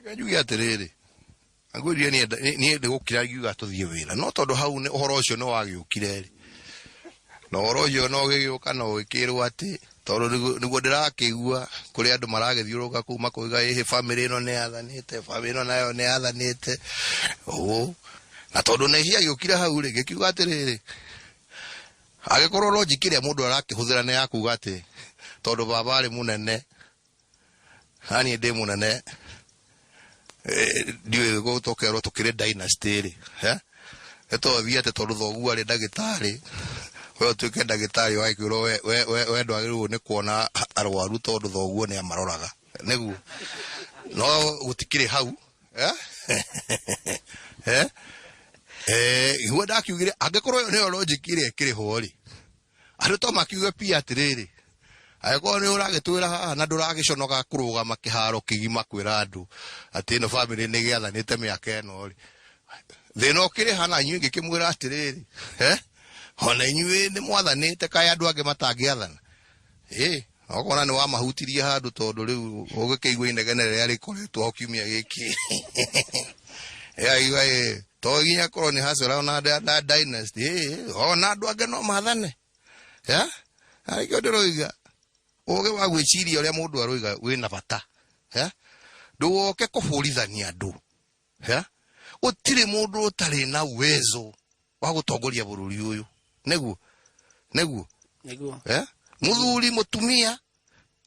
Reke atiriri. Angwiri ni gukira yuga tuthie wira. No tondu hau ni uhoro ucio no wagiukire ri. No uhoro ucio no gigiuka no wikirwo ati tondu niguo ndirakigua kuri andu maragithiuruka kuma kuiga ihi family no ne athanite, family no nayo ne athanite. Na tondu ne hia giukire hau ri gikiuga atiriri. Agikorwo logic iria mundu arakihuthira ne yakuga ati tondu baba ari munene. Hani ndi munene. Ndiwe gutokerwo tukire dynasty ri. Eto thiate tondu thogu ari ndagitari. We tuike ndagitari waikirwo we ndwagirwo ni kuona arwaru tondu thoguo ni amaroraga. Niguo. No gutikire hau. Iwe ndakiugire angikorwo ni logic iria kiri ho ri. Andu to makiuga pia atiriri. Agiko ni uragitwira haha na nduragiconoga kurugama kiharo kigima kwira andu ati no family ni giathanite miaka eno ri. Thino kiri hana inyu ngikimwira atiriri. Ona inyu ni mwathanite kai andu ange matangiathana. Okona ni wa mahutirie handu tondu riu ugikigwa inegene ria rikoretwo kiumia giki. Iwa to ginya korwo ni hasira na dynasty. Ona andu ange no mathane. Ariko ndiroiga oge wa gwiciria uria mundu aroiga wina bata. Nduoke kuburithania andu. Utire mundu utari na uwezo wa gutongoria bururi uyu. Neguo. Muthuri mutumia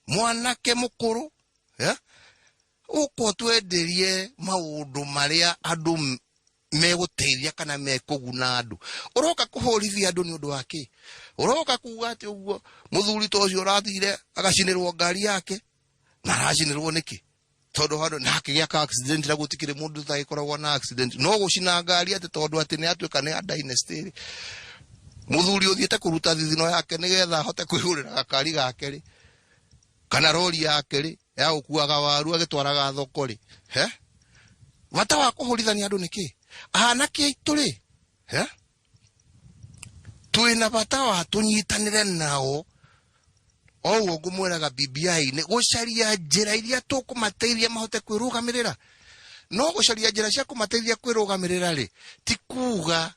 mwanake mukuru. Uko twenderie maundu maria andu meguteithia kana mekuguna andu. Uroka kuhorithia andu ni undu wake. Uroka kuuga ati uguo muthuri to ucio rathire agacinirwo ngari yake na aracinirwo niki tondu handu nake giaka accident na gutikire mundu taikoragwo na accident no gucina ngari ati tondu ati ni atuika ni dynasty. Muthuri uthiete kuruta thithino yake nigetha hote kwihurira gakari gake ri kana rori yake ri ya ukuaga waru agitwaraga thoko ri. Bata wa kuhurithania andu niki anake aitu ri. Tuina bata wa tunyitanire nao. Owo ngumwiraga BBI ni gucaria njira iria tukumateithia mahote kwirugamirira. No gucaria njira cia kumateithia kwirugamirira ri ti kuga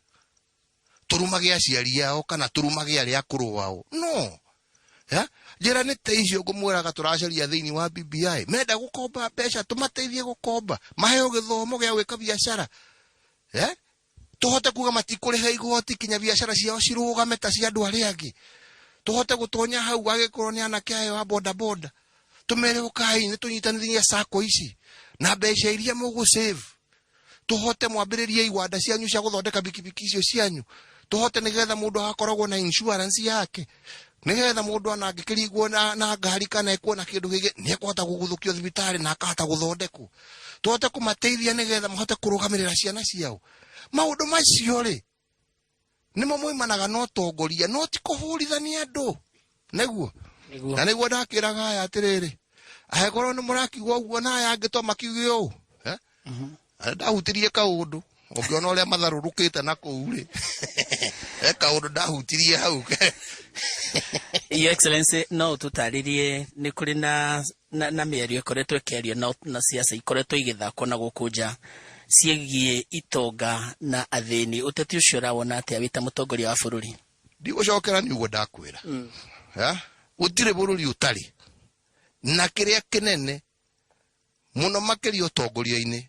turumage aciari yao kana turumage aria akuru wao. No. Njira ni te icio ngumwiraga turacaria thiini wa BBI. Menda gukomba mbeca tumateithie gukomba. Maheo githomo gia gwika biashara. Tuhote kuga matikurihe igoti kinya biashara ciao cirugame ta cia andu aria angi. Tuhote gutonya hau agikorwo ni anake ayo wa boda boda. Tumere ukai ni tunyitanithia sako ici na mbeca iria mugu save. Tuhote mwambiririe igwanda cianyu cia guthondeka bikibiki icio cianyu. Tuhote nigetha mundu akoragwo na insurance yake. Nigetha mundu anangikirigwo na ngari kana ekwo na kindu gigi ni ekota guguthukio thibitari na akahota guthondekwo. Tuhote kumateithia nigetha mahote kurugamirira ciana ciao. Maundu macio ri nimo moimanaga no tongoria no ti kuhurithania andu. Neguo na niguo ndakiraga aya atiriri ahekorwo ni murakigwa uguo na aya angito makiuge u ndahutirie kaundu ukiona uria matharurukite na kuu ri kaundu ndahutirie hau. Your Excellency, no tutaririe ni kuri na mĩario ikoretwo ikiario na siasa ikoretwo igithakwo na gukunja ciegie itonga na athini. Uteti ucio rawona atia wita mutongoria wa bururi? Ndigocokera ni uguo ndakwira. Utire bururi utari na kiria kinene muno makiri utongoria-ini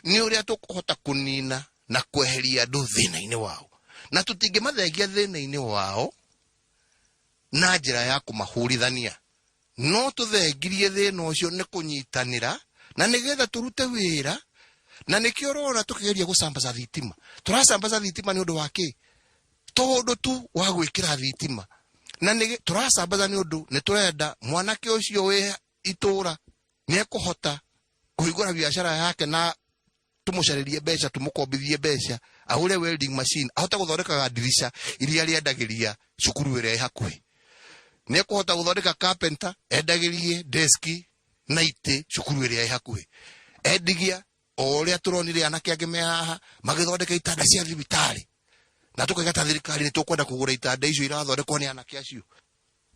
ni uria tukuhota kunina na kweheria andu thina-ini wao, na tutingimathengia thina-ini wao na njira ya kumahurithania. No tuthengirie thina ucio ni kunyitanira na nigetha turute wira. Na nikio rona tukigeria gusambaza thitima. Turasambaza thitima ni undu wake tondu tu wa gwikira thitima. Na ni turasambaza ni undu ni turenda mwanake ucio we itura ni ekuhota kuhingura biashara yake na tumucaririe mbeca tumukombithie mbeca ahure welding machine ahota guthondeka dirisha iria riendagiria cukuru iria hakuhi. Ni ekuhota guthondeka carpenter endagirie deski na ite cukuru iria hakuhi. Endigia oria turonire anake ange me haha magithondeka itanda cia thibitari na tukagata thirikari ni tukwenda kugura itanda icio irathondekwo ni anake acio.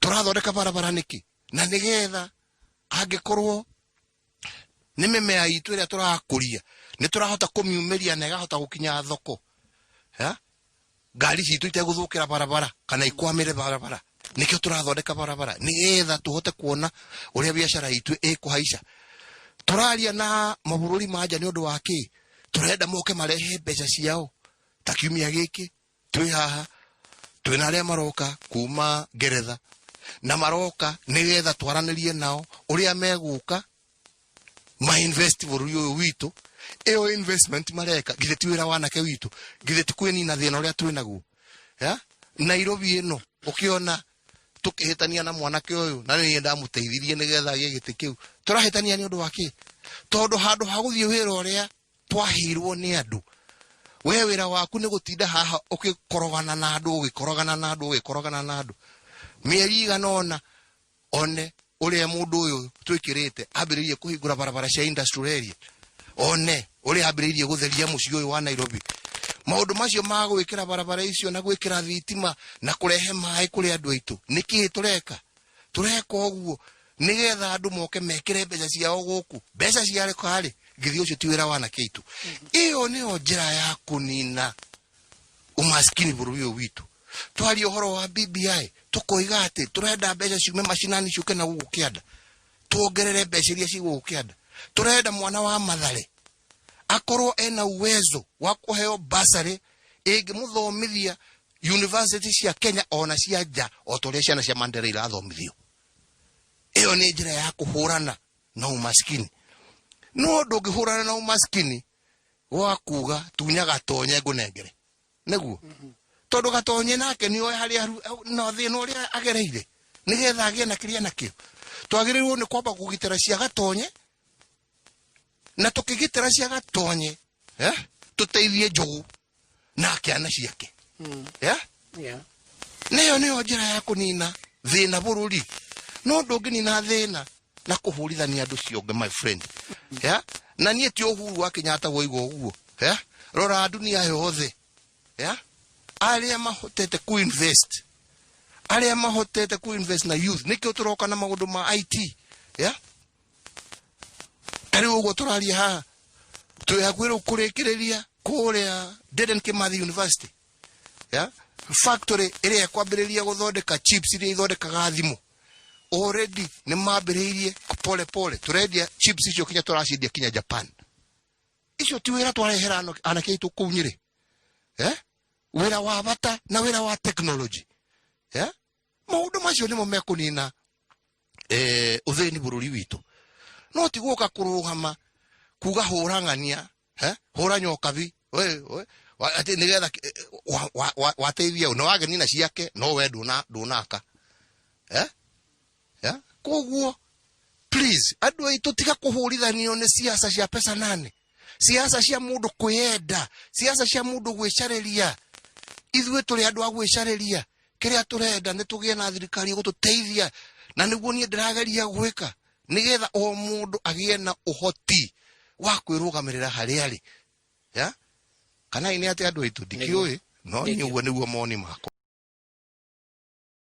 Turathondeka barabara niki na nigetha angikorwo nĩ mĩmea itũ ĩrĩa tũrakũria nĩ tũrahota kũmiumeria na ĩgahota gũkinya thoko ngari citũ itegũthũkĩra barabara kana ikwamĩre barabara nikio tũrathondeka barabara nĩgetha tũhote kuona ũrĩa biacara itũ ĩkũhaica tũraria na mabũrũri manja nĩ ũndũ wa kĩ tũrenda moke marehe mbeca ciao ta kiumia gĩkĩ twĩ haha twĩna arĩa maroka kuma Ngeretha na maroka nĩgetha twaranĩrie nao ũrĩa megũka ma invest bũrũri ũyũ witũ ĩyo investment mareka githĩ ti wĩra wanake witũ githĩ ti kwĩnina thĩna ũrĩa twĩ naguo Nairobi ĩno ũkĩona tukihitania na mwanake ũyũ na niĩ ndamũteithirie nĩgetha agĩe gĩtĩ kĩu tũrahĩtania nĩ ũndũ wa kĩ tondũ handũ ha gũthiĩ wĩra ũrĩa twahirwo nĩ andũ we wĩra waku nĩ gũtinda haha ũgĩkorogana na andũ mĩeri igana ona one ũrĩa mũndũ ũyũ twĩkĩrĩte ambĩrĩirie kũhingũra barabara cia industrial area one ũrĩa ambĩrĩirie gũtheria mũciĩ ũyũ wa Nairobi maũndũ macio ma gwĩkĩra barabara icio na gwĩkĩra thitima na kũrehe maĩ kũrĩ andũ aitũ nĩkĩ tureka ũguo nĩgetha andũ moke mekĩre mbeca ciao gũkũ mbeca ciareka harĩ githĩ ũcio ti wĩra wanake aitũ ĩyo nĩyo njĩra ya kũnina umaskini bũrũri ũyũ witũ twaria ũhoro wa BBI tukoiga atĩ turenda mbeca ciume macinani ciũke na gũkũ kĩanda tuongerere mbeca iria cigũkũ kĩanda turenda mwana wa Mathare akorwo ena uwezo wa kuheo basari ĩngĩmũthomithia university cia Kenya ona cia nja o torĩa ciana cia Mandela irathomithio ĩyo nĩ njĩra ya kũhũrana na umaskini no ndũngĩhũrana na umaskini wa kuga tunya gatonye ngũnengere nĩguo tondũ gatonye nake nĩoĩ harĩa no thĩna ũrĩa agereire nĩgetha agĩe na kĩrĩa nakĩo twagĩrĩirwo nĩ kwamba kũgitĩra cia gatonye na tukigitĩra cia gatonye tuteithie njogu na kĩana ciake nĩyo njĩra ya kũnina thĩna bũrũri no ndũngĩnina thĩna na kũhũrithania andũ cionge my friend na niĩ ti Uhuru wa Kenyatta woiga ũguo rora dunia yothe arĩa mahotete kuinvest na youth nĩkĩo tũroka na maũndũ ma IT tari ũguo tũraria haha twĩhakuhĩ kũrĩkĩrĩria kũrĩa Dedan Kimathi University factory ĩrĩa ekwambĩrĩria gũthondeka chips iria ithondekaga thimũ already nĩ mambĩrĩirie pole tũrendia chips icio kinya tũracindia kinya Japan icio ti wĩra twarehera anake aitũ kũu Nyĩrĩ wĩra wa bata na wĩra wa technology maũndũ macio nĩmo mekũnina ũthĩni bũrũri witũ no ti gũka kũrũgama kuga hũrang'ania hũra nyokabi atĩ nĩgetha wateithia no wagenina ciake no we ndũnaka koguo please andũ aitũ tiga kũhũrithanio nĩ siasa cia pesa nane siasa cia mũndũ kwĩenda siasa cia mũndũ gwĩcarĩria ithuĩ tũrĩ andũ a gwĩcarĩria kĩrĩa tũrenda nĩ tũgĩe na thirikari gũtũteithia na nĩguo niĩ ndĩrageria gwĩka nĩgetha o mũndũ agĩe na ũhoti wa kwĩrũgamĩrĩra harĩa arĩ kana nĩ atĩ andũ aitũ ndikĩũĩ no niĩ ũguo nĩguo moni makwa